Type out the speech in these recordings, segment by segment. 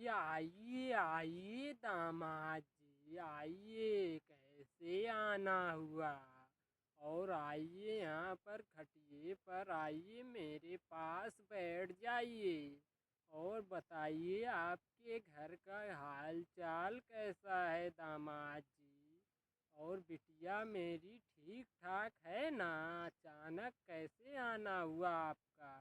आइए आइए दामाद जी आइए, कैसे आना हुआ। और आइए यहाँ पर खटिए पर आइए, मेरे पास बैठ जाइए और बताइए आपके घर का हाल चाल कैसा है दामाद जी। और बिटिया मेरी ठीक ठाक है ना? अचानक कैसे आना हुआ आपका?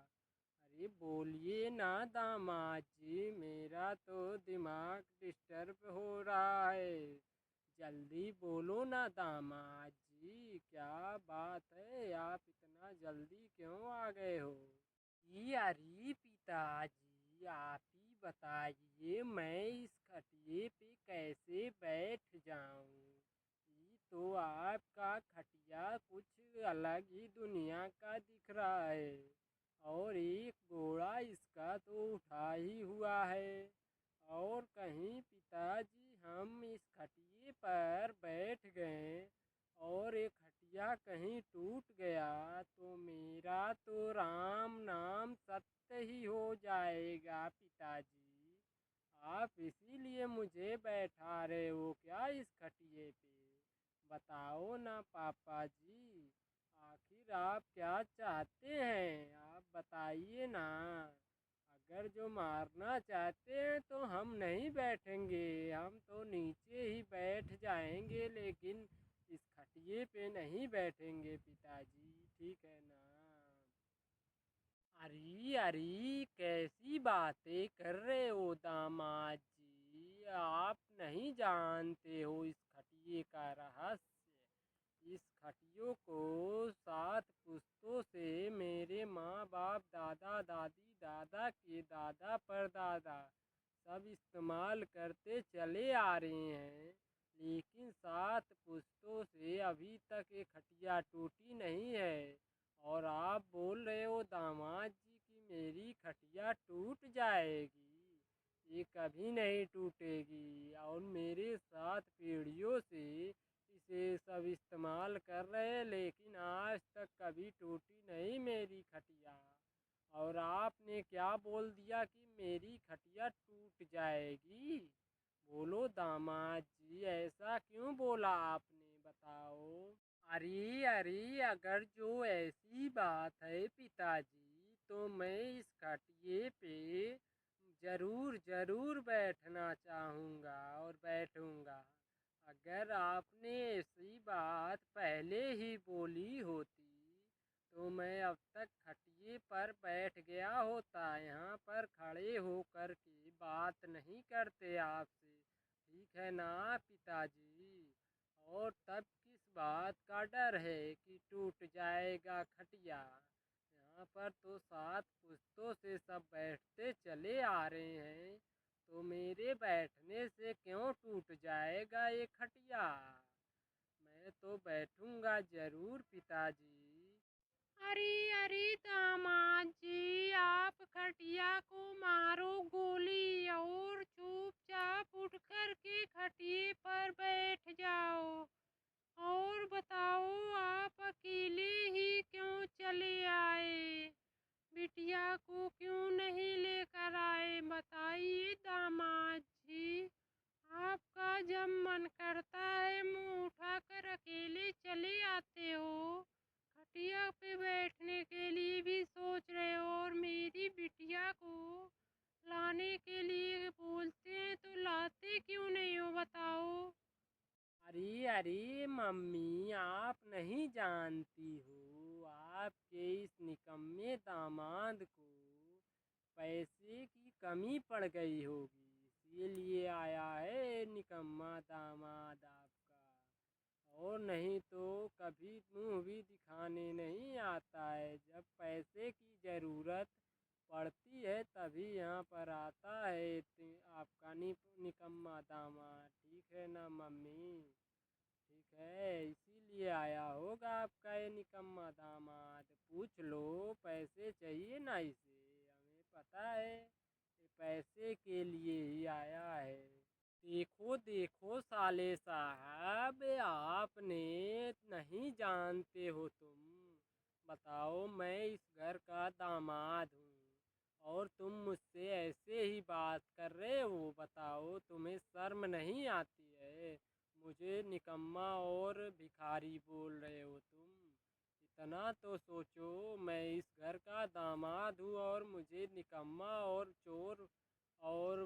अरे बोलिए ना दामाद जी, मेरा तो दिमाग डिस्टर्ब हो रहा है। जल्दी बोलो ना दामाद जी, क्या बात है, आप इतना जल्दी क्यों आ गए हो? अरे पिताजी आप ही बताइए, मैं इस खटिए पे कैसे बैठ जाऊं? ये तो आपका खटिया कुछ अलग ही दुनिया का दिख रहा है। और एक घोड़ा इसका तो उठा ही हुआ है। और कहीं पिताजी हम इस खटिए पर बैठ गए और ये खटिया कहीं टूट गया तो मेरा तो राम नाम सत्य ही हो जाएगा पिताजी। आप इसीलिए मुझे बैठा रहे हो क्या इस खटिए पे? बताओ ना पापा जी, आखिर आप क्या चाहते हैं, आप बताइए ना। अगर जो मारना चाहते हैं तो हम नहीं बैठेंगे, हम तो नीचे ही बैठ जाएंगे, लेकिन इस खटिए पे नहीं बैठेंगे पिताजी, ठीक है ना? अरे अरे कैसी बातें कर रहे हो दामाद जी, आप नहीं जानते हो इस खटिए का रहस्य। इस खटियों को 7 पुश्तों से मेरे माँ बाप दादा दादी दादा के दादा परदादा सब इस्तेमाल करते चले आ रहे हैं। लेकिन 7 पुश्तों से अभी तक ये खटिया टूटी नहीं है। और आप बोल रहे हो दामाद जी कि मेरी खटिया टूट जाएगी? ये कभी नहीं टूटेगी। और मेरे 7 पीढ़ियों से इसे सब इस्तेमाल कर रहे हैं, लेकिन आज तक कभी टूटी नहीं मेरी खटिया। और आपने क्या बोल दिया कि मेरी खटिया टूट जाएगी? बोलो दामाद जी, ऐसा क्यों बोला आपने, बताओ। अरे अरे अगर जो ऐसी बात है पिताजी, तो मैं इस खटिए पे ज़रूर ज़रूर बैठना चाहूँगा और बैठूँगा। अगर आपने ऐसी बात पहले ही बोली होती तो मैं अब तक खटिए पर बैठ गया होता, यहाँ पर खड़े होकर के बात नहीं करते आपसे, ठीक है ना पिताजी? और तब किस बात का डर है कि टूट जाएगा खटिया? यहाँ पर तो 7 पुश्तों से सब बैठते चले आ रहे हैं, तो मेरे बैठने से क्यों टूट जाएगा ये खटिया? मैं तो बैठूंगा जरूर पिताजी। अरे अरे दामाद जी, आप खटिया को मारो गोली और चुपचाप उठ कर के खटिए पर बैठ जाओ। और बताओ, आप अकेले ही क्यों चले आए? बिटिया को क्यों नहीं लेकर आए? बताइए दामाद जी। आपका जब मन करता है मुंह उठाकर अकेले चले आते हो, खटिया पे बैठने के लिए भी सोच रहे हो, और मेरी बिटिया को लाने के लिए बोलते हैं तो लाते क्यों नहीं हो, बताओ। अरे अरे मम्मी, आप नहीं जानती हो, आपके इस निकम्मे दामाद को पैसे की कमी पड़ गई होगी, इसीलिए आया है निकम्मा दामाद आपका। और नहीं तो कभी मुंह भी दिखाने नहीं आता है, जब पैसे की ज़रूरत पड़ती है तभी यहाँ पर आता है आपका निकम्मा दामाद, ठीक है ना मम्मी? ठीक है, इसीलिए आया होगा आपका ये निकम्मा दामाद। पूछ लो, पैसे चाहिए ना इसे, हमें पता है ये पैसे के लिए ही आया है। देखो देखो साले साहब, आपने नहीं जानते हो तुम। बताओ, मैं इस घर का दामाद हूँ और तुम मुझसे ऐसे ही बात कर रहे हो? बताओ, तुम्हें शर्म नहीं आती है? मुझे निकम्मा और भिखारी बोल रहे हो तुम? इतना तो सोचो, मैं इस घर का दामाद हूँ और मुझे निकम्मा और चोर और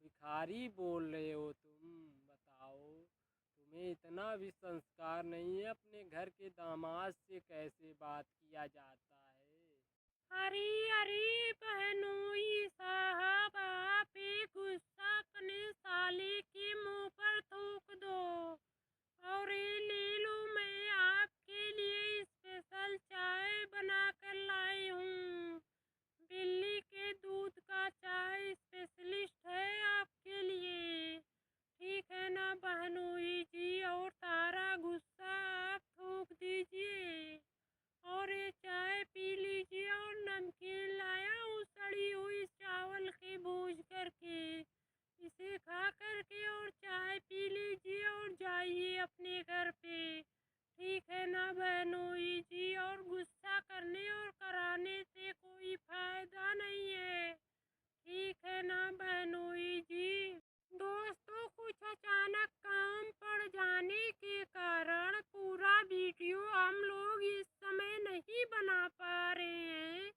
भिखारी बोल रहे हो तुम? बताओ, तुम्हें इतना भी संस्कार नहीं है? अपने घर के दामाद से कैसे बात किया जाता है? अरे अरे बहनोई साहब, आप एक गुस्सा अपने साले के मुंह पर थूक दो। और ये ले लो, मैं आपके लिए स्पेशल चाय बना कर लाई हूँ। बिल्ली के दूध का चाय स्पेशलिस्ट है आपके लिए। ठीक है ना बहनोई जी? और सारा गुस्सा आप थूक दीजिए और ये चाय पी लीजिए। और नमकीन लाया हूँ सड़ी हुई चावल के भूज करके, इसे खा करके और चाय पी लीजिए और जाइए अपने घर पे। ठीक है ना बहनोई जी? और गुस्सा करने और कराने से कोई फायदा नहीं है। ठीक है ना बहनोई जी? दोस्तों, कुछ अचानक काम पड़ जाने के कारण पूरा वीडियो हम लोग इस समय नहीं बना पा रहे हैं।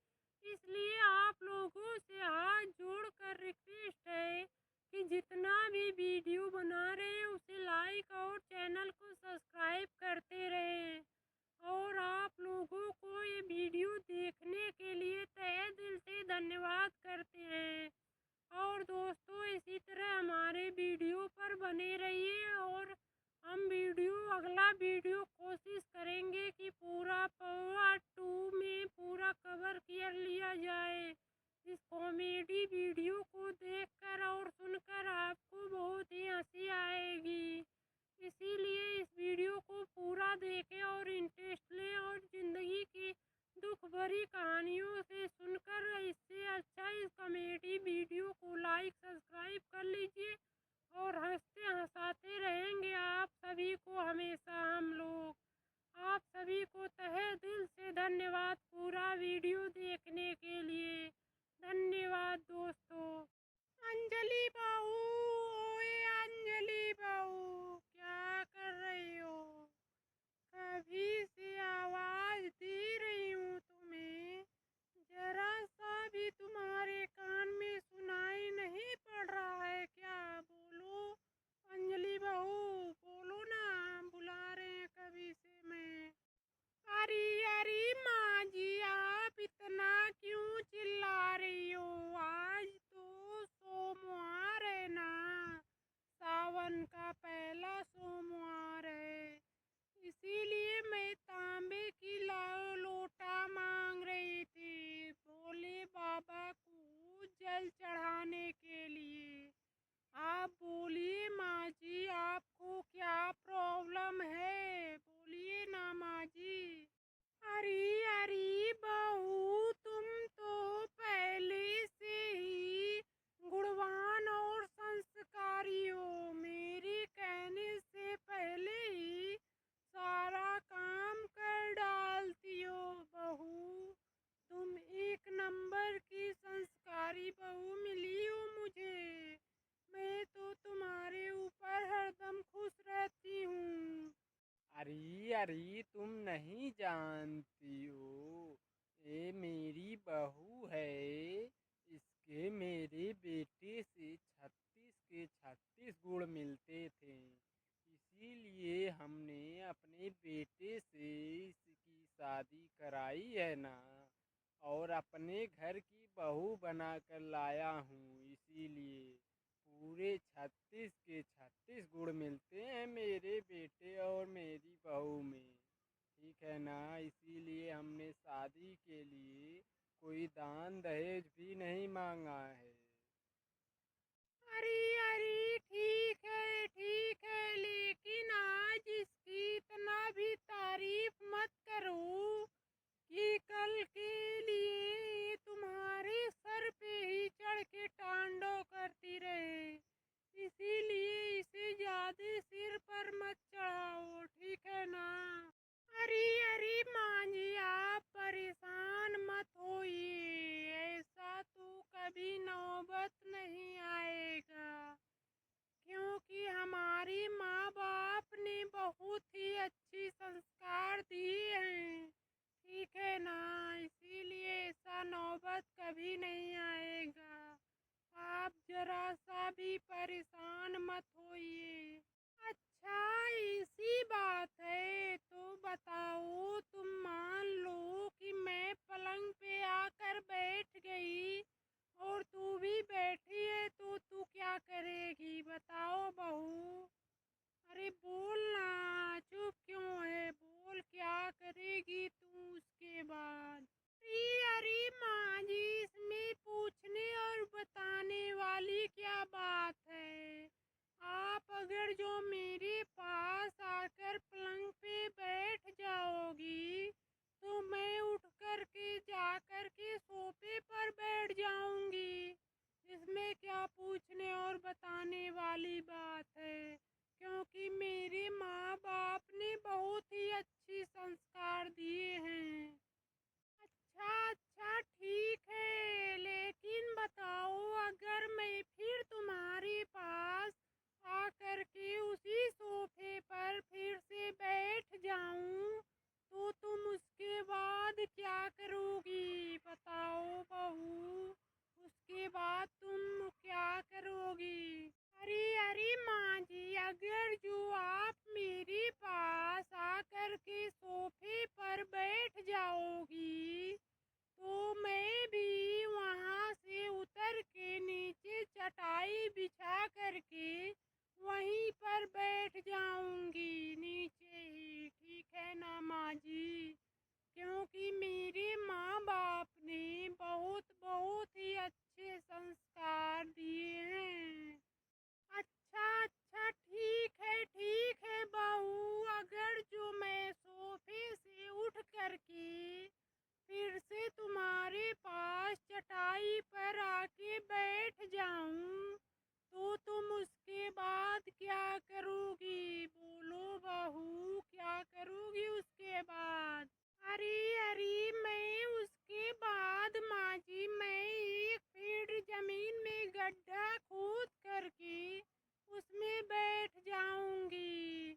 इसलिए आप लोगों से हाथ जोड़कर रिक्वेस्ट है कि जितना भी वीडियो बना रहे हैं उसे लाइक और चैनल को सब्सक्राइब करते रहें। और आप लोगों को ये वीडियो देखने के लिए तहे दिल से धन्यवाद करते हैं। और दोस्तों, इसी तरह हमारे वीडियो पर बने रहिए और हम अगला वीडियो कोशिश करेंगे कि पूरा पार्ट 2 में पूरा कवर कर लिया जाए। इस कॉमेडी वीडियो को देखकर और सुनकर आपको बहुत ही हंसी आएगी। इसीलिए इस वीडियो को पूरा देखें और इंटरेस्ट लें और ज़िंदगी की दुख भरी कहानियों से सुनकर इससे अच्छा इस कॉमेडी वीडियो को लाइक सब्सक्राइब कर लीजिए। और हंसते हंसाते रहेंगे आप सभी को हमेशा हम लोग। आप सभी को तहे दिल से धन्यवाद पूरा वीडियो देखने के लिए। धन्यवाद दोस्तों। अंजलि बहू, ओए अंजलि बहू, क्या कर रही हो? कभी से आवाज दे रही हूँ तुम्हें, जरा सा भी तुम्हारे कान में सुनाई नहीं पड़ रहा है क्या? बोलो अंजलि बहू, बोलो ना, बुला रहे हैं कभी से मैं। अरे अरे माँ जी, आप इतना क्यों चिल्ला रही हो? आज तो सोमवार है ना, सावन का पहला सोमवार है। इसीलिए मैं तांबे की लोटा मांग रही थी भोले बाबा को जल चढ़ाने के लिए। आप बोलिए माँ जी, आपको क्या प्रॉब्लम है? बोलिए ना माँ जी। अरे अरे बहू, तुम तो पहले से ही गुणवान और संस्कारी हो। मेरे कहने से पहले ही सारा काम कर डालती हो बहू। तुम एक नंबर की संस्कारी बहू मिली हो मुझे। मैं तो तुम्हारे ऊपर हरदम खुश रहती हूँ। अरे अरे, तुम नहीं जानती हो, ये मेरी बहू है। इसके मेरे बेटे से 36 के 36 गुण मिलते थे। इसीलिए हमने अपने बेटे से इसकी शादी कराई है ना, और अपने घर की बहू बना कर लाया हूँ। इसीलिए पूरे 36 के 36 गुण मिलते हैं मेरे बेटे और मेरी बहू में। ठीक है ना? इसीलिए हमने शादी के लिए कोई दान दहेज भी नहीं मांगा है। अरे अरे, ठीक है, लेकिन आज इसकी इतना भी तारीफ मत करो कि कल के लिए तुम्हारे सर पे ही चढ़ के टांडव करती रहे। इसीलिए इसे ज्यादा सिर पर मत चढ़ाओ। ठीक है ना? अरे अरे माँ जी, आप परेशान मत होइए, ऐसा तो कभी नौबत नहीं आएगा, क्योंकि हमारी माँ बाप ने बहुत ही अच्छी संस्कार दिए हैं, ठीक है ना। इसीलिए ऐसा नौबत कभी नहीं आएगा। आप जरा सा भी परेशान मत होइए। अच्छा, ऐसी बात है तो बताओ, तुम मान लो कि मैं पलंग पे आकर बैठ गई और तू भी बैठी है, तो तू क्या करेगी बताओ बहू। अरे बोल ना, चुप क्यों है, बोल क्या करेगी तू उसके बाद। अरे अरे माँ जी, इसमें पूछने और बताने वाली क्या बात है। आप अगर जो मेरे पास आकर पलंग पे बैठ जाओगी तो मैं उठ कर के जा कर के सोफे पर बैठ जाऊंगी। इसमें क्या पूछने और बताने वाली बात है, क्योंकि मेरे माँ बाप ने बहुत ही अच्छी संस्कार दिए हैं। अच्छा अच्छा, ठीक है, लेकिन बताओ, अगर मैं फिर तुम्हारे पास आकर के उसी सोफे पर फिर से बैठ जाऊं तो तुम उसके बाद क्या करोगी बताओ बहू। उसके बाद तुम क्या करोगी। अरे अरे माँ जी, अगर जो आप मेरे पास आकर के सोफे पर बैठ जाओगी तो मैं भी वहाँ से उतर के नीचे चटाई बिछा करके वहीं पर बैठ जाऊंगी नीचे ही, ठीक है ना माँ जी। क्योंकि मेरे माँ बाप ने बहुत बहुत ही अच्छे संस्कार दिए हैं। अच्छा अच्छा, ठीक है बहू, अगर जो मैं सोफे से उठ करके फिर से तुम्हारे पास चटाई पर आके बैठ जाऊं तो तुम उसके बाद क्या करोगी बोलो बहू, क्या करोगी उसके बाद। अरे अरे, मैं उसके बाद माँ जी, मैं 1 फीट जमीन में गड्ढा खोद करके उसमें बैठ जाऊंगी,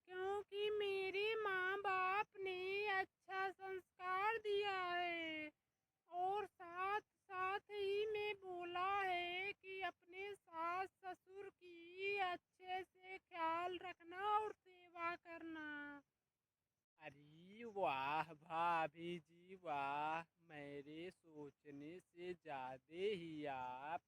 क्योंकि मेरे माँ बाप ने अच्छा संस्कार दिया है। और साथ साथ ही में बोला है कि अपने सास ससुर की अच्छे से ख्याल रखना और सेवा करना। अरे वाह भाभी जी वाह, मेरे सोचने से ज़्यादा ही आप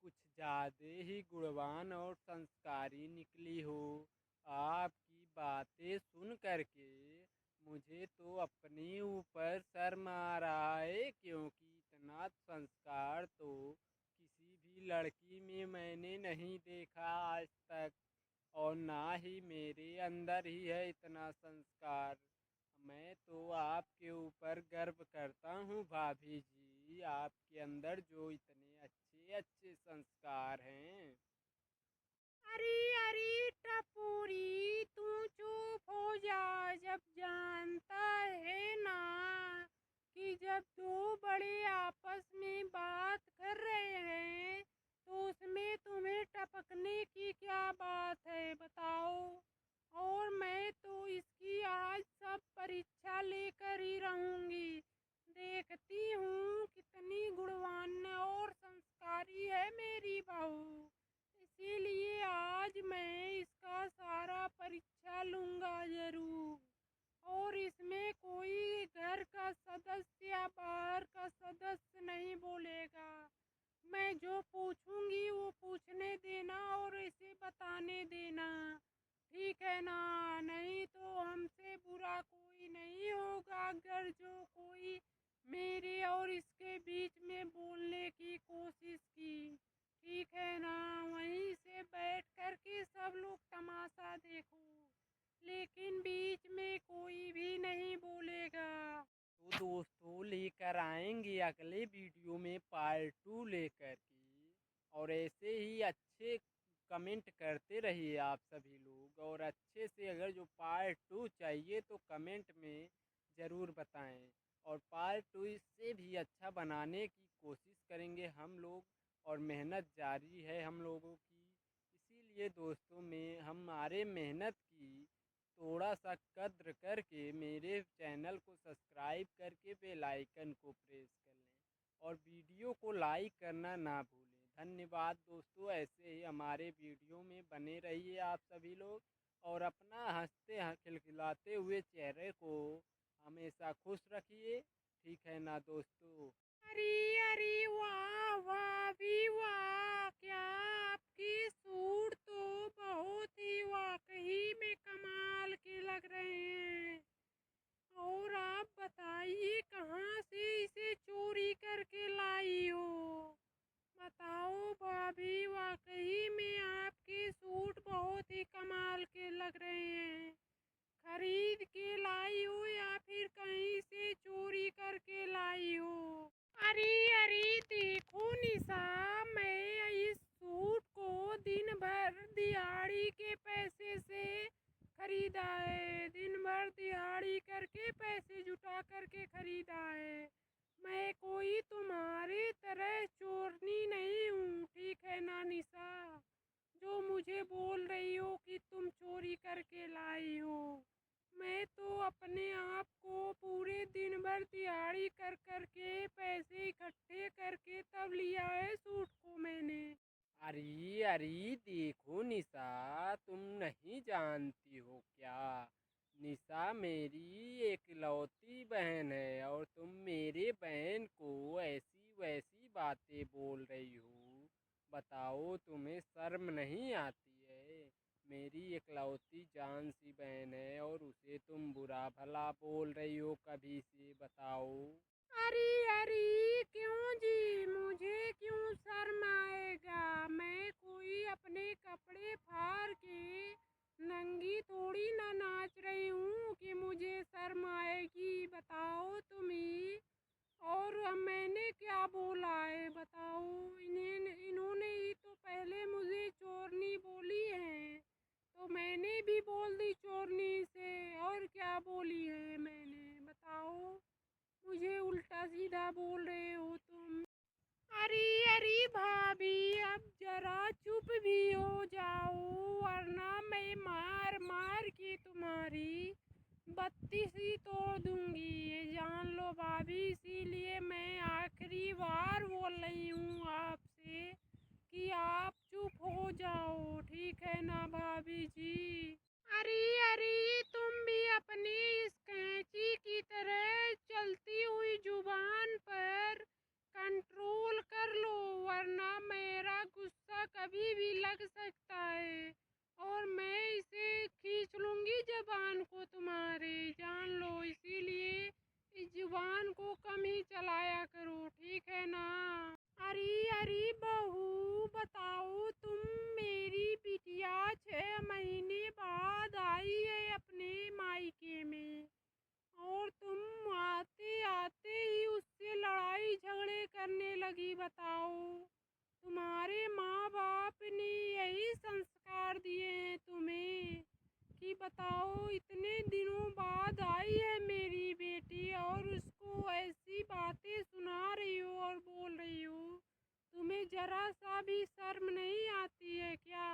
कुछ ज़्यादा ही गुणवान और संस्कारी निकली हो। आपकी बातें सुन करके मुझे तो अपने ऊपर शर्म आ रहा है, क्योंकि इतना संस्कार तो किसी भी लड़की में मैंने नहीं देखा आज तक, और ना ही मेरे अंदर ही है इतना संस्कार। मैं तो आपके ऊपर गर्व करता हूँ भाभी जी, आपके अंदर जो इतने अच्छे अच्छे संस्कार हैं। अरे अरे टपोरी, तू चुप हो जा। जब जानता है ना कि जब दो बड़े आपस में बात कर रहे हैं तो उसमें तुम्हें टपकने की क्या बात है बताओ। और मैं तो इसकी आज सब परीक्षा लेकर ही रहूंगी। देखती हूँ कितनी गुणवान और संस्कारी है मेरी बहू। इसीलिए आज मैं इसका सारा परीक्षा लूंगा जरूर। और इसमें कोई घर का सदस्य या बाहर का सदस्य नहीं बोलेगा। मैं जो पूछूंगी वो पूछने देना और इसे बताने देना, ठीक है ना। नहीं तो हमसे बुरा कोई नहीं होगा अगर जो कोई मेरे और इसके बीच में बोलने की कोशिश की, ठीक है ना। वहीं से बैठ कर के सब लोग तमाशा देखो, लेकिन बीच में कोई भी नहीं बोलेगा। तो दोस्तों लेकर आएंगे अगले वीडियो में पार्ट 2 लेकर के, और ऐसे ही अच्छे कमेंट करते रहिए आप सभी लोग, और अच्छे से अगर जो पार्ट 2 चाहिए तो कमेंट में ज़रूर बताएं, और पार्ट 2 इससे भी अच्छा बनाने की कोशिश करेंगे हम लोग, और मेहनत जारी है हम लोगों की। इसीलिए दोस्तों, में हमारे मेहनत की थोड़ा सा कद्र करके मेरे चैनल को सब्सक्राइब करके बेल आइकन को प्रेस कर लें, और वीडियो को लाइक करना ना भूलें। धन्यवाद दोस्तों, ऐसे ही हमारे वीडियो में बने रहिए आप सभी लोग, और अपना हंसते खिलखिलाते हुए चेहरे को हमेशा खुश रखिए। ठीक है ना दोस्तों? अरे अरे वाह वाह भी वाह, क्या आपके सूट तो बहुत ही वाकई में कमाल के लग रहे हैं। और आप बताइए कहाँ से इसे चोरी करके लाई हो? बताओ भाभी, वाकई में आपके सूट बहुत ही कमाल के लग रहे हैं। खरीद के लाई हो या फिर कहीं से चोरी करके लाई हो? अरे अरे देखो निशा, मैं इस सूट को दिन भर दिहाड़ी के पैसे से खरीदा है। दिन भर दिहाड़ी करके पैसे जुटा करके खरीदा है। मैं कोई तुम्हारी तरह चोरनी नहीं हूँ, ठीक है ना निशा? जो मुझे बोल रही हो कि तुम चोरी करके लाई हो। मैं तो अपने आप को पूरे दिन भर दिहाड़ी कर करके पैसे इकट्ठे करके तब लिया है सूट को मैंने। अरे अरे देखो निशा, तुम नहीं जानती हो क्या? निशा मेरी एकलौती बहन है, और तुम मेरे बहन को ऐसी वैसी बातें बोल रही हो। बताओ, तुम्हें शर्म नहीं आती है? मेरी एकलौती जान सी बहन है, और उसे तुम बुरा भला बोल रही हो कभी से? बताओ। अरे अरे क्यों जी, मुझे क्यों शर्म आएगा? मैं कोई अपने कपड़े फाड़ के नंगी थोड़ी ना नाच रही हूँ कि मुझे शर्म आएगी। बताओ तुम ही। और मैंने क्या बोला है बताओ? इन्होंने ही तो पहले मुझे चोरनी बोली है, तो मैंने भी बोल दी चोरनी से। और क्या बोली है मैंने बताओ? मुझे उल्टा सीधा बोल रहे हो तुम। अरे अरे भाभी, अब जरा चुप भी हो जाओ, वरना मैं मार मार के तुम्हारी बत्ती सी तोड़ दूंगी, ये जान लो भाभी। इसीलिए मैं आखिरी बार बोल रही हूँ आपसे कि आप चुप हो जाओ, ठीक है ना भाभी जी? अरे अरे तुम भी अपनी इस कैंची की तरह चलती हुई जुबान पर कंट्रोल कर लो, वरना मेरा गुस्सा कभी भी लग सकता है और मैं इसे खींच लूंगी जबान को तुम्हारे, जान लो। इसीलिए इस जुबान को कम ही चलाया करो, ठीक है ना? अरे अरे बहू, बताओ तुम, मेरी बिटिया 6 महीने बाद आई है अपने मायके में, और तुम आते आते ही उससे लड़ाई झगड़े करने लगी। बताओ, तुम्हारे माँ बाप ने यही संस्कार दिए हैं तुम्हें कि बताओ इतने दिनों बाद आई है मेरी बेटी और उसको ऐसी बातें सुना रही हो और बोल रही हो? तुम्हें जरा सा भी शर्म नहीं आती है क्या?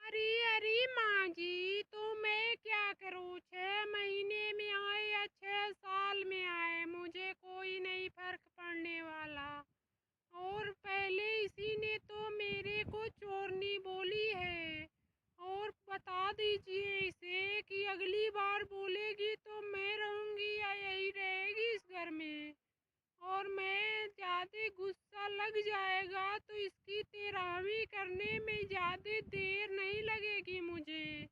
अरे अरे माँ जी, तो मैं क्या करूँ? 6 महीने में आए या 6 साल में आए, मुझे कोई नहीं फर्क पड़ने वाला। और पहले इसी ने तो मेरे को चोरनी बोली है, और बता दीजिए इसे कि अगली बार बोलेगी तो मैं रहूंगी या यही रहेगी इस घर में। और मैं ज़्यादा गुस्सा लग जाएगा तो इसकी तेरहवीं करने में ज़्यादा देर नहीं लगेगी मुझे,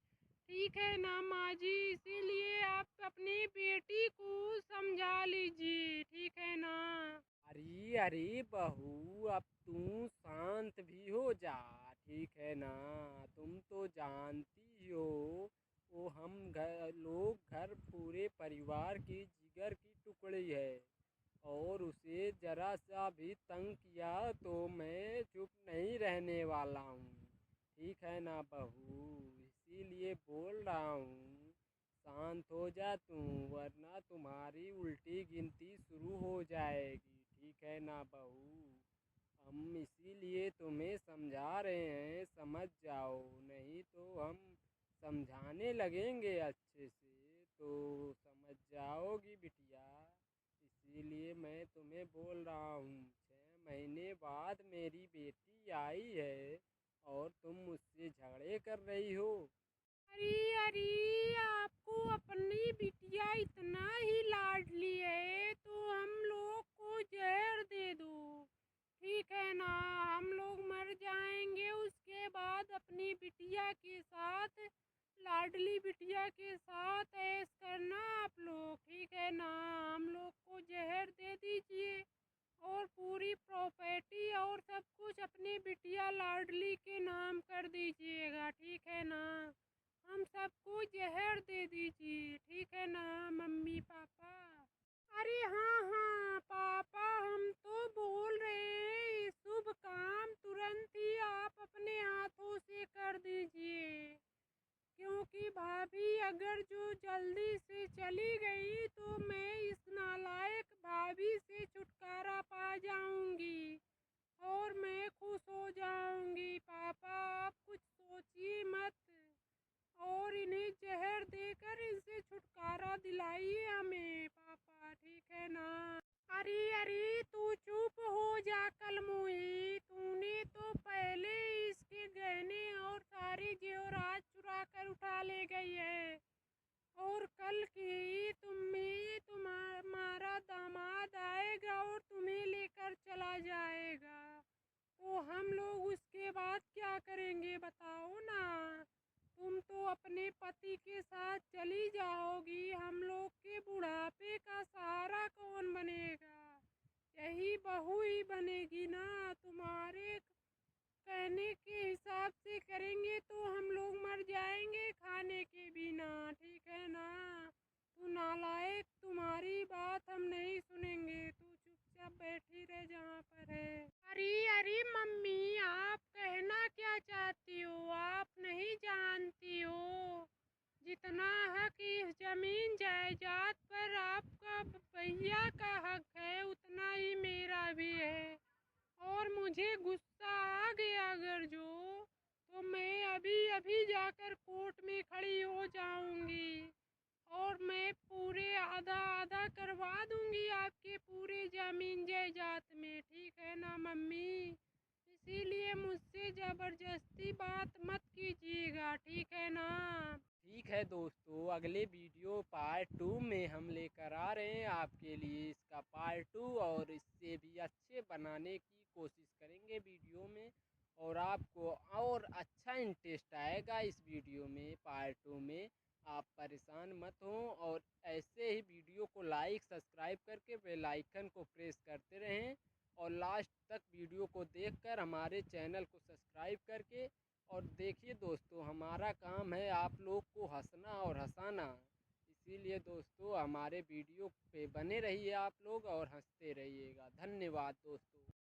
ठीक है ना माँ जी? इसीलिए आप अपनी बेटी को समझा लीजिए, ठीक है ना? अरे अरे बहू, अब तू शांत भी हो जा, ठीक है ना? तुम तो जानती ही हो, वो हम घर पूरे परिवार की जिगर की टुकड़ी है, और उसे जरा सा भी तंग किया तो मैं चुप नहीं रहने वाला हूँ, ठीक है ना बहू, इसीलिए बोल रहा हूँ शांत हो जा तू, वरना तुम्हारी उल्टी गिनती शुरू हो जाएगी। ठीक है ना बहू, हम इसीलिए तुम्हें समझा रहे हैं, समझ जाओ, नहीं तो हम समझाने लगेंगे अच्छे से तो समझ जाओगी बिटिया। इसीलिए मैं तुम्हें बोल रहा हूँ, 6 महीने बाद मेरी बेटी आई है और तुम मुझसे झगड़े कर रही हो। अरे अरे, आपको अपनी बिटिया इतना ही लाडली है तो हम लोग को जहर दे दो। ठीक है ना, हम लोग मर जाएंगे, उसके बाद अपनी बिटिया के साथ, लाडली बिटिया के साथ ऐश करना आप लोग। ठीक है ना, हम लोग को जहर दे दीजिए और पूरी प्रॉपर्टी और सब कुछ अपनी बिटिया लाडली के नाम कर दीजिएगा। ठीक है ना, हम सबको जहर दे दीजिए। ठीक है ना मम्मी पापा। अरे हाँ हाँ पापा, हम तो बोल रहे हैं ये शुभ काम तुरंत ही आप अपने हाथों से कर दीजिए, क्योंकि भाभी अगर जो जल्दी से चली गई तो मैं इस नालायक भाभी से छुटकारा पा जाऊंगी और मैं खुश हो जाऊंगी। पापा आप कुछ सोचिए मत और इन्हें जहर देकर इनसे छुटकारा दिलाइए हमें पापा। ठीक है ना। अरे अरे, तू चुप हो जा कलमुही, तूने तो पहले इसके गहने और सारे जेवरात चुरा कर उठा ले गई है और कल की तुम्हारा दामाद आएगा और तुम्हें लेकर चला जाएगा, तो हम लोग उसके बाद क्या करेंगे बताओ ना। तुम तो अपने पति के साथ चली जाओगी, हम लोग के बुढ़ापे का सहारा कौन बनेगा? यही बहू ही बनेगी ना। तुम्हारे कहने के हिसाब से करेंगे तो हम लोग मर जाएंगे खाने के बिना। ठीक है ना, तू नालायक, तुम्हारी बात हम नहीं सुनेंगे, तू चुपचाप बैठी रह जहाँ पर है। अरे अरे मम्मी, आप कहना क्या चाहती हो? आप नहीं जानती हो जितना हक इस जमीन जायदाद पर आपका भैया का हक है उतना ही मेरा भी है। और मुझे गुस्सा आ गया अगर जो, तो मैं अभी अभी जाकर कोर्ट में खड़ी हो जाऊंगी और मैं पूरे आधा आधा करवा दूंगी आपके पूरे जमीन जायदाद में। ठीक है ना मम्मी, इसीलिए मुझसे ज़बरदस्ती बात मत कीजिएगा। ठीक है ना। ठीक है दोस्तों, अगले वीडियो पार्ट 2 में हम लेकर आ रहे हैं आपके लिए इसका पार्ट 2, और इससे भी अच्छे बनाने की कोशिश करेंगे वीडियो में, और आपको और अच्छा इंटरेस्ट आएगा इस वीडियो में पार्ट 2 में। आप परेशान मत हों और ऐसे ही वीडियो को लाइक सब्सक्राइब करके बेल आइकन को प्रेस करते रहें, और लास्ट तक वीडियो को देखकर हमारे चैनल को सब्सक्राइब करके। और देखिए दोस्तों, हमारा काम है आप लोग को हंसना और हंसाना, इसीलिए दोस्तों हमारे वीडियो पे बने रहिए आप लोग और हंसते रहिएगा। धन्यवाद दोस्तों।